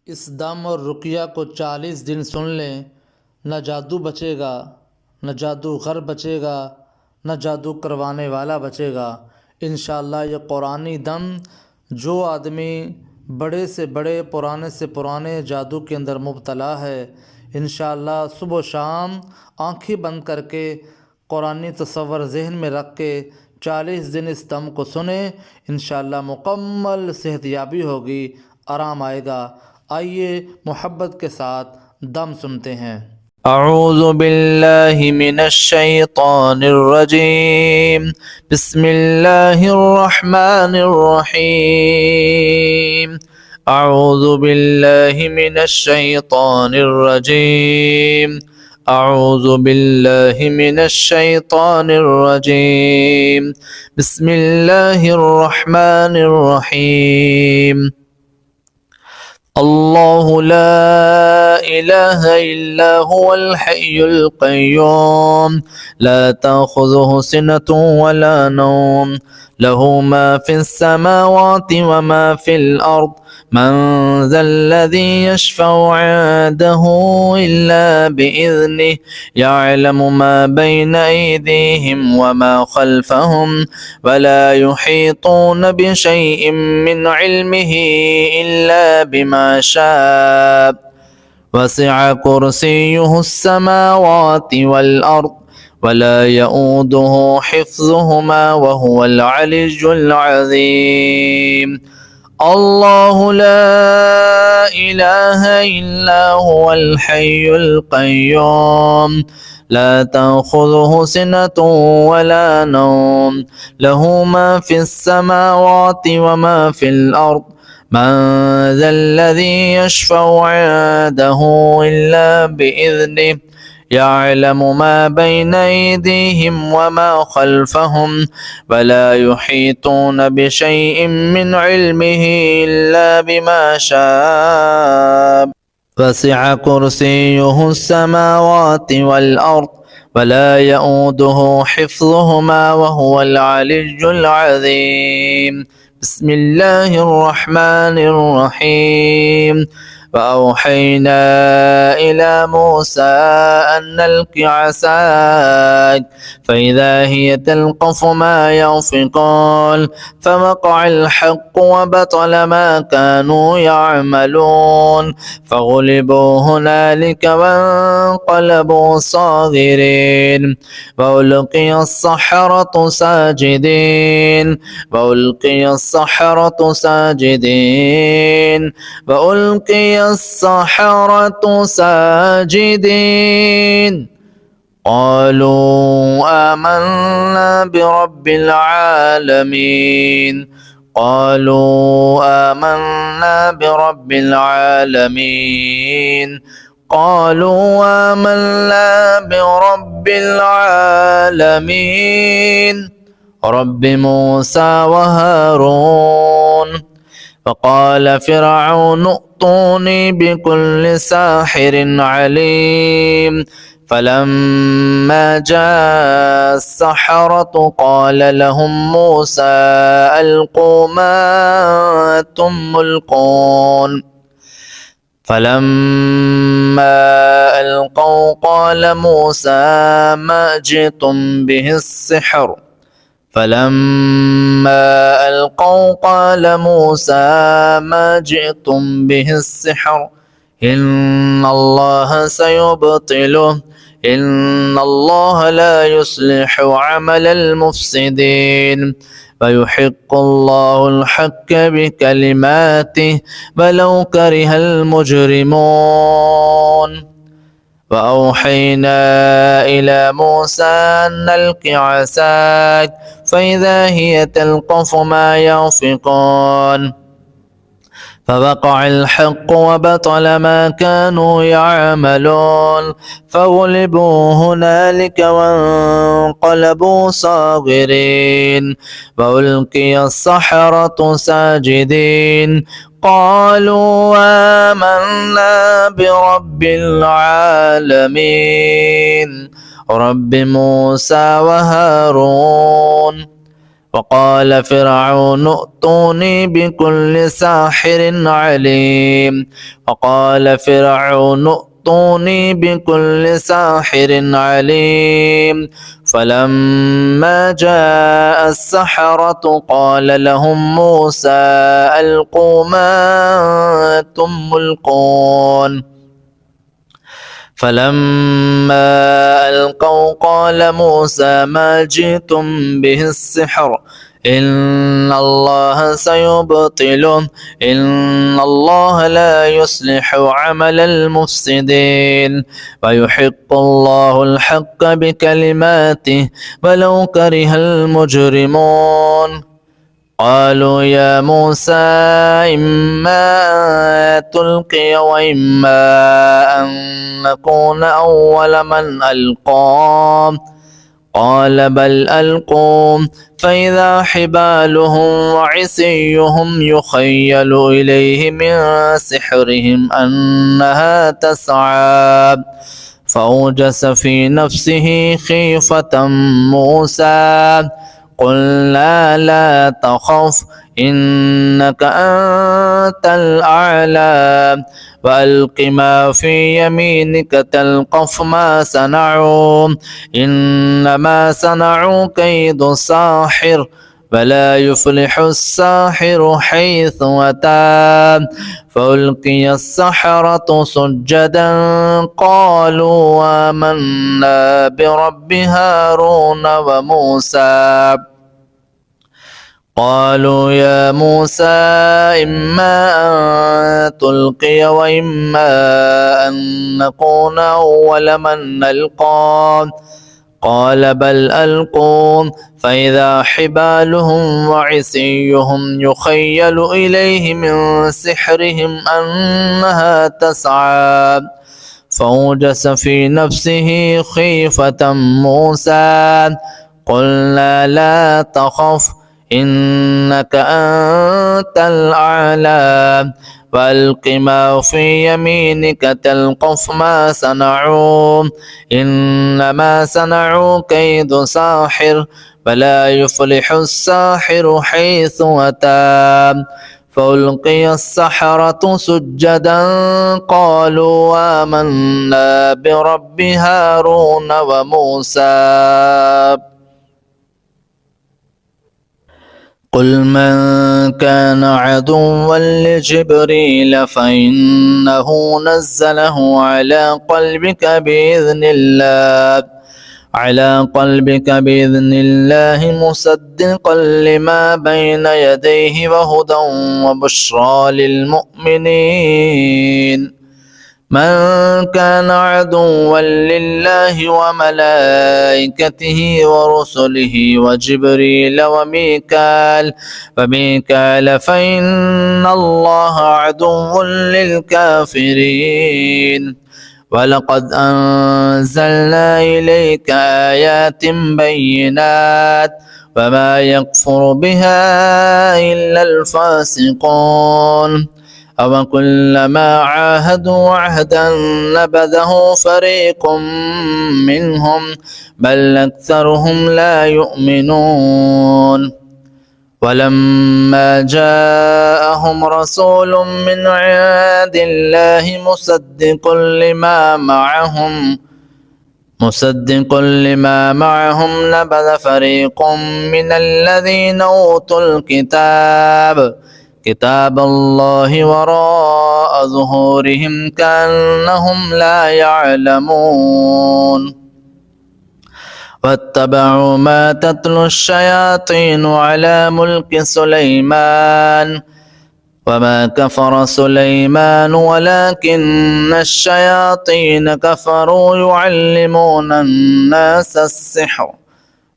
इस दम और रुकिया को 40 दिन सुन लें, न जादू बचेगा, न जादूगर बचेगा, न जादू करवाने वाला बचेगा। इंशाअल्लाह ये कुरानी दम जो आदमी बड़े से बड़े पुराने से पुराने जादू के अंदर मुब्तला है, इंशाअल्लाह सुबह शाम आँखें बंद करके कुरानी तसव्वुर ज़हन में रख के 40 दिन इस दम को सुने, इंशाअल्लाह मुकम्मल सेहतयाबी होगी, आराम आएगा। आइए मोहब्बत के साथ दम सुनते हैं। अऊज़ु बिल्लाहि मिनश शैतानिर रजीम। बिस्मिल्लाहिर रहमानिर रहीम। अऊज़ु बिल्लाहि मिनश शैतानिर रजीम। अऊज़ु बिल्लाहि मिनश शैतानिर रजीम। बिस्मिल्लाहिर रहमानिर रहीम। अल्लाहु ला इलाहा इल्ला हुवल हय्युल क़य्यूम ला तअख़ुज़ुहु सिनतुन वला नौम लहू मा फ़िस समावाति व मा फ़िल अर्द मन ज़ल्लज़ी यशफ़अु इंदहु इल्ला बिइज़निहि यअलमु मा बैन अयदीहिम व मा ख़ल्फ़हुम वला युहीतून बिशैइन मिन इल्मिहि इल्ला बिमा शाअ वसिअ कुर्सियुहु अस्समावाति वल अर्द वला यऊदुहु हिफ्ज़ुहुमा वहुवल अलिय्युल अज़ीम। अल्लाहु ला इलाहा इल्ला हुवल हय्युल क़य्यूम ला तअख़ुज़ुहु सिनतुन वला नौम लहू मा फ़िस समावाति व मा फ़िल अर्द मन ज़ल्लज़ी यशफ़अु इंदहु इल्ला बिइज़निहि यअलमु मा बैन अयदीहिम व मा ख़ल्फ़हुम वला युहीतून बिशैइन मिन इल्मिहि इल्ला बिमा शाअ वसिअ कुर्सियुहु अस्समावाति वल अर्द वला यऊदुहु हिफ्ज़ुहुमा वहुवल अलिय्युल अज़ीम। बिस्मिल्लाहिर रहमानिर रहीम। वअवहैना इला मूसा अन अल्क़ि असाक फ़इज़ा हिय तल्क़फ़ु मा यअफ़िकून फ़वक़अल हक़्क़ु वबतल मा कानू यअमलून फ़ग़ुलिबू हुनालिक वन्क़लबू साग़िरीन वअल्क़िय अस्सहरतु साजिदीन वअल्क़िय अस्सहरतु साजिदीन वअल्क़िय अस्सहरतु साजिदीन क़ालू आमन्ना बिरब्बिल आलमीन क़ालू आमन्ना बिरब्बिल आलमीन क़ालू आमन्ना बिरब्बिल आलमीन रब्बि मूसा व हारून। फ़क़ाल फ़िरऔन अतूनी बिकुल्लि साहिरिन अलीम फ़लम्मा जाअ अस्सहरतु क़ाल लहुम मूसा अल्क़ू मा अंतुम मुल्क़ून फ़लम्मा अल्क़ौ क़ाल मूसा मा जि'तुम बिहि अस्सिह्र फ़लम्मा अल्क़ौ क़ाल मूसा मा जि'तुम बिहि अस्सिह्र इन्नल्लाह सयुब्तिलुहु इन्नल्लाह ला युस्लिहु अमलल मुफ़्सिदीन वयुहिक़्क़ुल्लाहुल हक़्क़ बिकलिमातिहि वलौ करिहल मुजरिमून। वअवहैना इला मूसा अन अल्क़ि असाक फ़इज़ा हिय तल्क़फ़ु मा यअफ़िकून فوقع الحق وبطل ما كانوا يعملون فغلبوا هنالك وانقلبوا صاغرين وألقي السحرة ساجدين قالوا آمنا برب العالمين رب موسى وهارون وقال فرعون ائتوني بكل ساحر عليم وقال فرعون ائتوني بكل ساحر عليم فلما جاء السحرة قال لهم موسى ألقوا ما أنتم ملقون فلما ألقوا قال موسى ما جئتم به السحر إن الله سيبطله إن الله لا يصلح عمل المفسدين ويحق الله الحق بكلماته ولو كره المجرمون قالوا يا موسى إما أن تلقي وإما أن نكون أول من ألقى قال بل ألقوا فإذا حبالهم وعصيهم يخيل إليه من سحرهم أنها تسعى فأوجس في نفسه خيفة موسى قلنا لا تخف إنك أنت الأعلى وألق ما في يمينك تلقف ما صنعوا إنما صنعوا كيد ساحر ولا يفلح الساحر حيث أتى فألقي السحرة سجدا قالوا آمنا برب هارون وموسى قالوا يا موسى إما أن تلقي وإما أن نكون أول من نلقى قال بل ألقوا فإذا حبالهم وعصيهم يخيل إليه من سحرهم أنها تسعى فأوجس في نفسه خيفة موسى قلنا لا تخف إنك أنت الأعلى وألق ما في يمينك تلقف ما صنعوا إنما صنعوا كيد ساحر ولا يفلح الساحر حيث أتى فألقي السحرة سجدا قالوا آمنا برب هارون وموسى قل من كان عدوا لجبريل فإنه نزله على قلبك بإذن الله مصدقا لما بين يديه وهدى وبشرى للمؤمنين من كان عدوا لله وملائكته ورسله وجبريل وميكال فإن الله عدو للكافرين ولقد أنزلنا إليك آيات بينات وما يكفر بها إلا الفاسقون أو كلما عاهدوا عهدا نبذه فريق منهم بل أكثرهم لا يؤمنون ولما جاءهم رسول من عند الله مصدق لما معهم نبذ فريق من الذين أوتوا كتاب الله وراء ظهورهم كأنهم لا يعلمون واتبعوا ما تتلو الشياطين على ملك سليمان وما كفر سليمان ولكن الشياطين كفروا يعلمون الناس السحر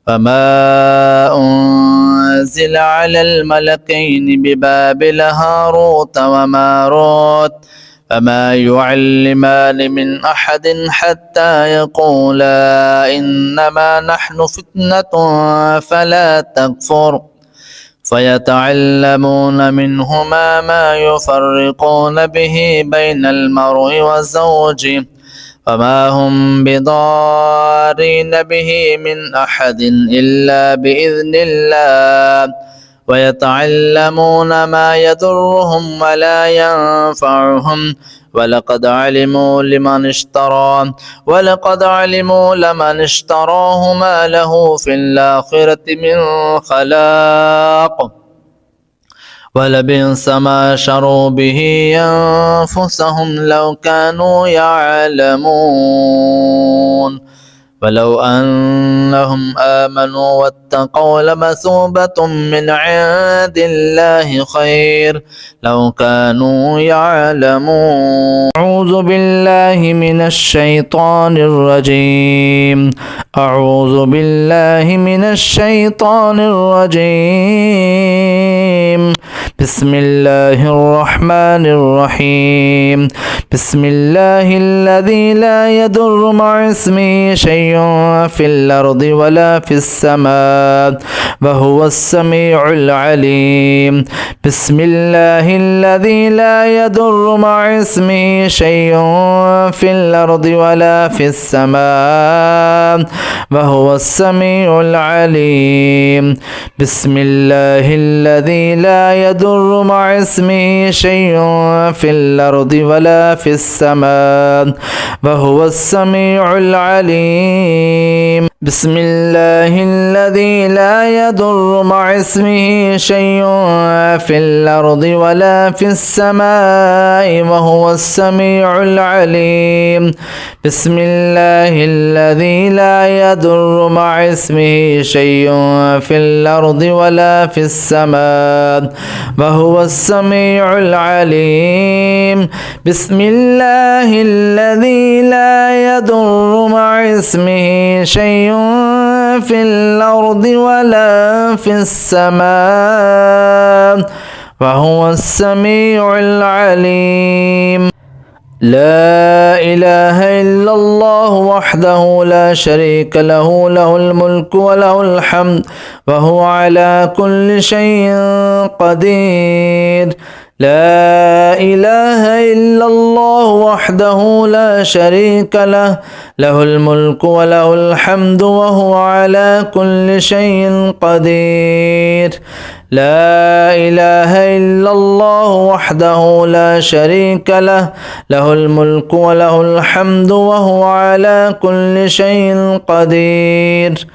وما أنزل على الملكين ببابل هاروت وماروت فما يعلمان من أحد حتى يقولا إنما نحن فتنة فلا تكفر فيتعلمون منهما ما يفرقون به بين المرء وزوجه وما هم بضارين به من أحد إلا بإذن الله ويتعلمون ما يضرهم ولا ينفعهم ولقد علموا لمن اشتراه ما له في الآخرة من خلاق ولبئس ما شروا به أنفسهم لو كانوا يعلمون ولو أنهم آمنوا واتقوا لمثوبة من عند الله خير لو كانوا يعلمون. أعوذ بالله من الشيطان الرجيم. أعوذ بالله من الشيطان الرجيم. بسم الله الرحمن الرحيم. بسم الله الذي لا يضر مع اسمه شيء في الأرض ولا في السماء وهو السميع العليم. بسم الله الذي لا يضر مع اسمه شيء في الأرض ولا في السماء وهو السميع العليم. بسم الله الذي لا يضر مع اسمه شيء في الأرض ولا في السماء وهو السميع العليم. بسم الله الذي لا يضر مع اسمه شيء في الأرض ولا في السماء وهو السميع العليم. بسم الله الذي لا يضر مع اسمه شيء في الأرض ولا في السماء وهو السميع العليم. بسم الله الذي لا يضر مع اسمه شيء في الأرض ولا في السماء وهو السميع العليم. لا إله إلا الله وحده لا شريك له له الملك وله الحمد وهو على كل شيء قدير. لا إله إلا الله وحده لا شريك له له الملك وله الحمد وهو على كل شيء قدير. لا إله إلا الله وحده لا شريك له له الملك وله الحمد وهو على كل شيء قدير.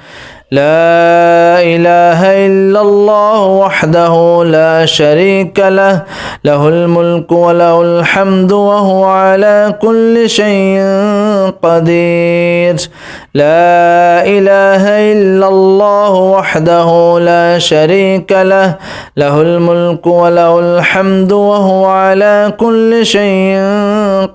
لا إله إلا الله وحده لا شريك له له الملك وله الحمد وهو على كل شيء قدير. لا إله إلا الله وحده لا شريك له له الملك وله الحمد وهو على كل شيء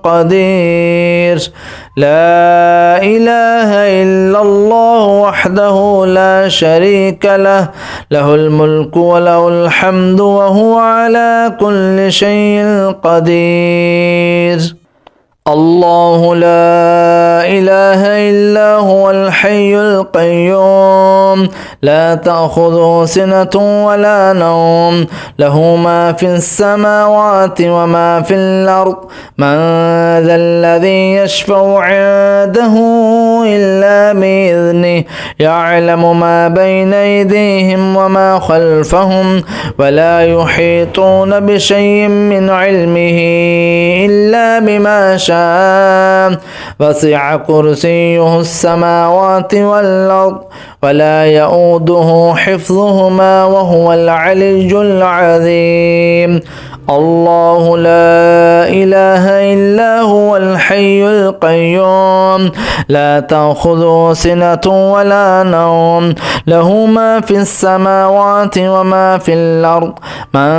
قدير. لا إله إلا الله وحده لا شريك له له الملك وله الحمد وهو على كل شيء قدير. الله لا إله إلا هو الحي القيوم لا تأخذه سنة ولا نوم له ما في السماوات وما في الأرض من ذا الذي يشفع عنده إلا بإذنه يعلم ما بين أيديهم وما خلفهم ولا يحيطون بشيء من علمه إلا بما شاء وسع كرسيه السماوات والأرض ولا يؤوده حفظهما وهو العلي العظيم. الله لا إله إلا هو الحي القيوم لا تأخذه سنة ولا نوم له ما في السماوات وما في الأرض من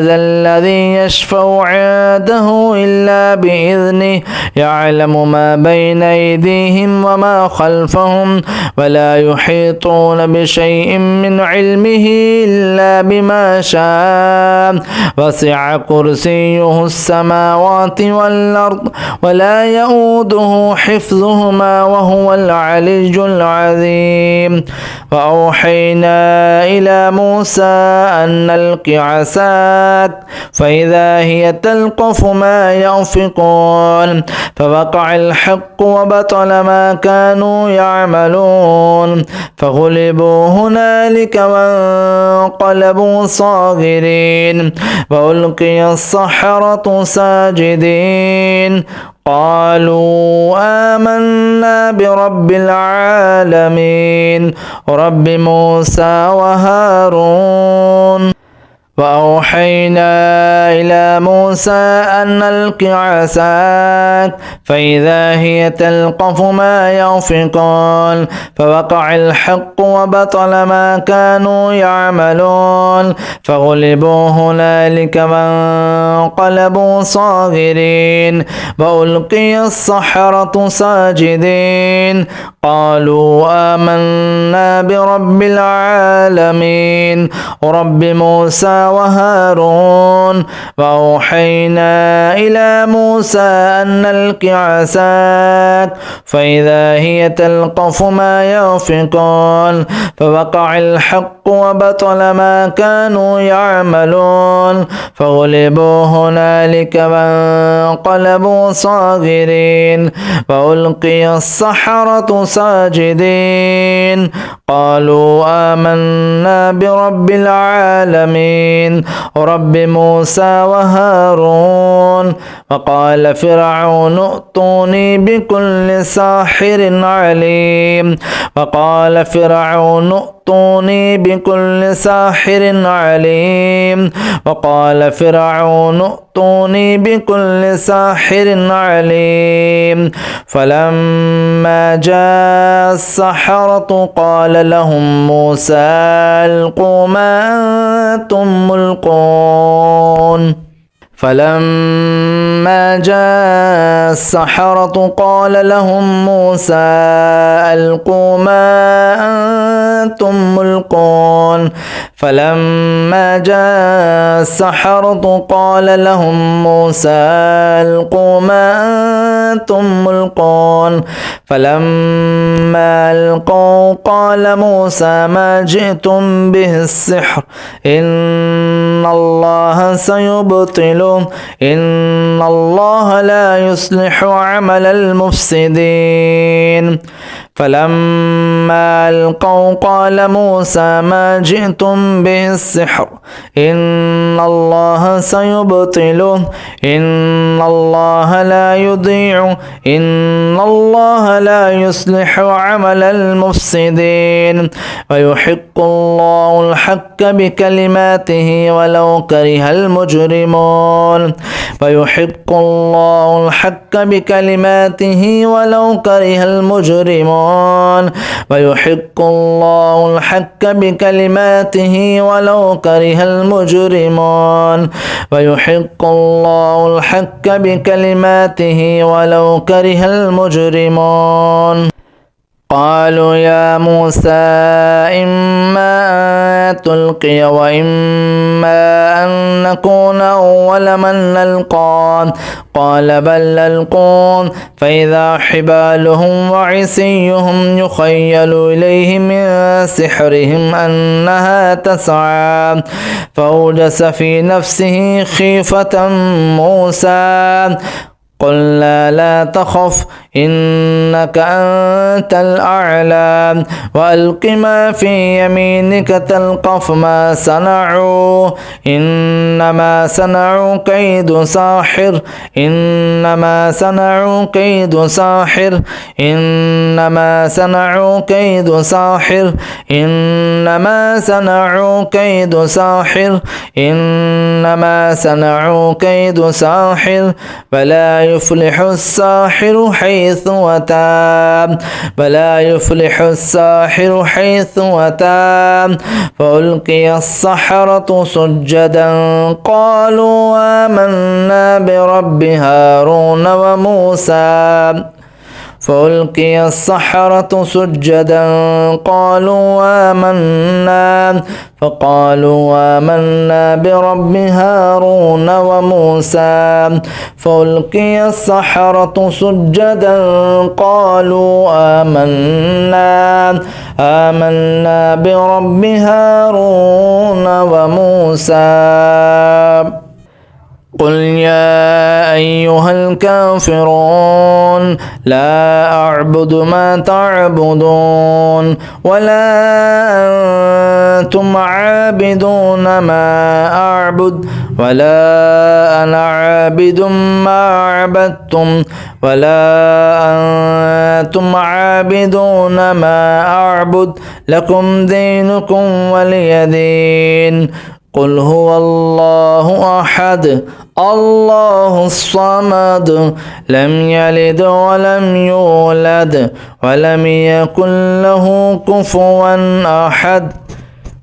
ذا الذي يشفع عنده إلا بإذنه يعلم ما بين أيديهم وما خلفهم ولا يحيطون بشيء من علمه إلا بما شاء وسع كرسيه السماوات والأرض ولا يؤوده جنوده حفظهما وهو العلي العظيم وأوحينا إلى موسى أن ألق عصاك فإذا هي تلقف ما يأفكون فوقع الحق وبطل ما كانوا يعملون فغلبوا هنالك وانقلبوا صاغرين وألقي السحرة ساجدين قالوا آمنا برب العالمين رب موسى وهارون وأوحينا إلى موسى أن ألق عصاك فإذا هي تلقف ما يأفكون فوقع الحق وبطل ما كانوا يعملون فغلبوا هنالك وانقلبوا صاغرين وألقي السحرة ساجدين قالوا آمنا برب العالمين رب موسى وهارون وأوحينا إلى موسى أن ألق عصاك فإذا هي تلقف ما يأفكون فوقع الحق وبطل ما كانوا يعملون فغلبوا هنالك وانقلبوا صاغرين وألقي السحرة ساجدين قالوا آمنا برب العالمين رب موسى وهارون وقال فرعون ائتوني بكل ساحر عليم وقال فرعون ائتوني بكل ساحر عليم وقال فرعون ائتوني بكل ساحر عليم فلما جاء السحرة قال لهم موسى ألقوا ما أنتم ملقون فلما جاء السحرة قال لهم موسى ألقوا ما أنتم ملقون فلما جاء السحرة قال لهم موسى ألقوا ما أنتم ملقون فلما ألقوا قال موسى ما جئتم به السحر إن الله سيبطله إن الله لا يصلح عمل المفسدين فلما ألقوا قال موسى ما جئتم به السحر إن الله سيبطله إن الله لا يضيع إن الله لا يصلح عمل المفسدين ويحق الله الحق بكلماته ولو كره المجرمون ويحق الله الحق بكلماته ولو كره المجرمون ويحق الله الحق بكلماته ولو كره المجرمون ويحق الله الحق بكلماته ولو كره المجرمون قالوا يا موسى إما أن تلقي وإما أن نكون أول من نلقى قال بل ألقون فإذا حبالهم وعصيهم يخيل إليه من سحرهم أنها تسعى فأوجس في نفسه خيفة موسى قلنا لا تخف إنك أنت الأعلى وألق ما في يمينك تلقف ما صنعوا إنما صنعوا كيد ساحر إنما صنعوا كيد ساحر إنما صنعوا كيد ساحر إنما صنعوا كيد ساحر إنما صنعوا كيد ساحر ولا يفلح الساحر حيث أتى ولا يفلح الساحر حيث أتى فألقي السحرة سجدا قالوا آمنا برب هارون وموسى فألقي السحرة سجدا قالوا آمنا فقالوا آمنا برب هارون وموسى فألقي السحرة سجدا قالوا آمنا برب هارون وموسى قل يا أيها الكافرون لا أعبد ما تعبدون ولا أنتم عابدون ما أعبد ولا أنا عابد ما عبدتم ولا أنتم عابدون ما أعبد لكم دينكم ولي دين قل هو الله أحد الله الصمد لم يلد ولم يولد ولم يكن له كفوا أحد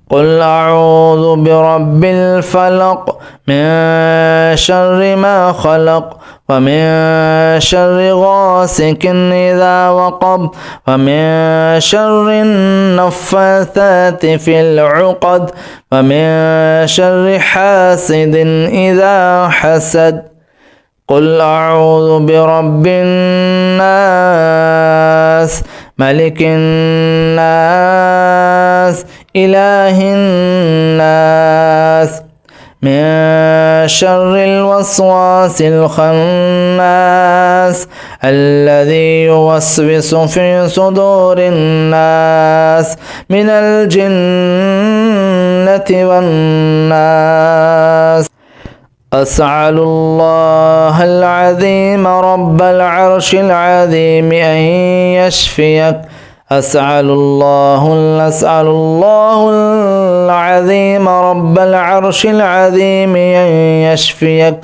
قل أعوذ برب الفلق من شر ما خلق ومن شر غاسق إذا وقب ومن شر النفاثات في العقد ومن شر حاسد إذا حسد قل أعوذ برب الناس ملك الناس إله الناس من شر الوسواس الخناس الذي يوسوس في صدور الناس من الجنة والناس أسأل الله العظيم رب العرش العظيم أن يشفيك أسأل الله العظيم رب العرش العظيم أن يشفيك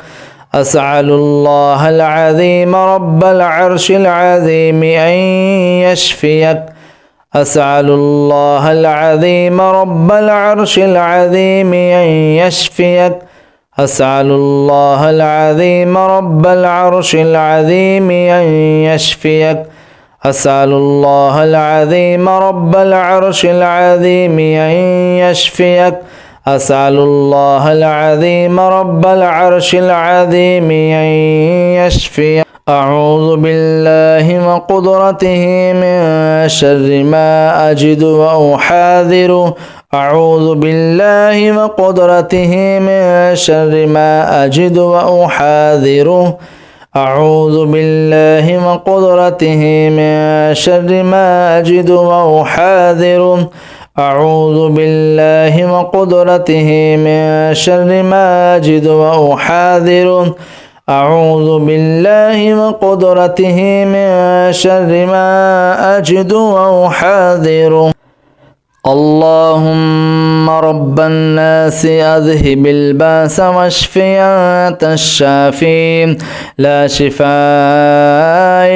أسأل الله العظيم رب العرش العظيم أن يشفيك أسأل الله العظيم رب العرش العظيم أن يشفيك أسأل الله العظيم رب العرش العظيم أن يشفيك أسأل الله العظيم رب العرش العظيم أن يشفيك أسأل الله العظيم رب العرش العظيم أن يشفيك أعوذ بالله وقدرته من شر ما أجد وأحاذر أعوذ بالله وقدرته من شر ما أجد وأحاذره أعوذ بالله وقدرته من شر ما أجد وأحاذره أعوذ بالله وقدرته من شر ما أجد وأحاذره أعوذ بالله وقدرته من شر ما أجد وأحاذره اللهم رب الناس أذهب الباس واشف أنت الشافي لا شفاء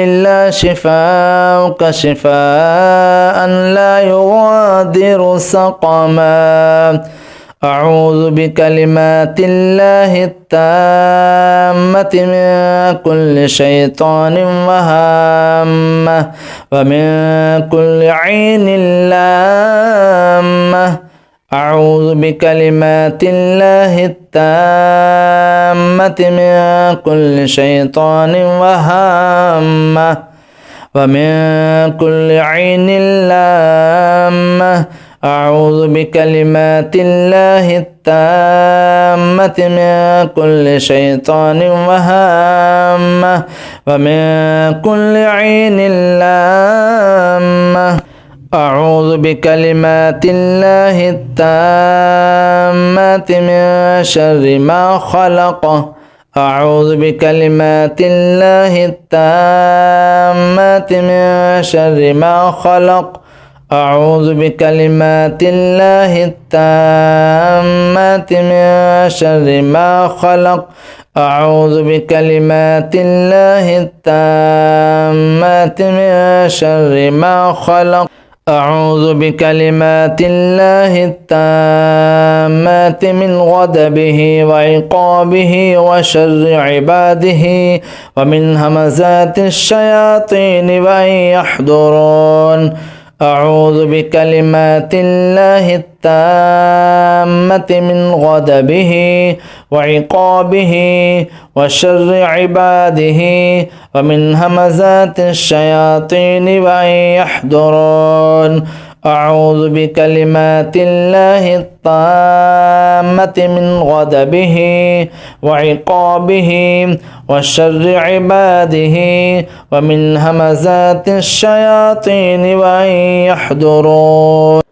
إلا شفاءك شفاء لا يغادر سقما أعوذ بكلمات الله التامة من كل شيطان وهامة ومن كل عين لامة أعوذ بكلمات الله التامة من كل شيطان وهامة ومن كل عين لامة أعوذ بكلمات الله التامة من كل شيطان وهامة ومن كل عين لامة أعوذ بكلمات الله التامة من شر ما خلق أعوذ بكلمات الله التامة من شر ما خلق أعوذ بكلمات الله التامة من شر ما خلق أعوذ بكلمات الله التامة من شر ما خلق أعوذ بكلمات الله التامات من غضبه وعقابه وشر عباده ومن همزات الشياطين وأن يحضرون. أعوذ بكلمات الله التامة من غضبه وعقابه وشر عباده ومن همزات الشياطين وأن يحضرون. أعوذ بكلمات الله التامة من غضبه وعقابه وشر عباده ومن همزات الشياطين وأن يحضرون.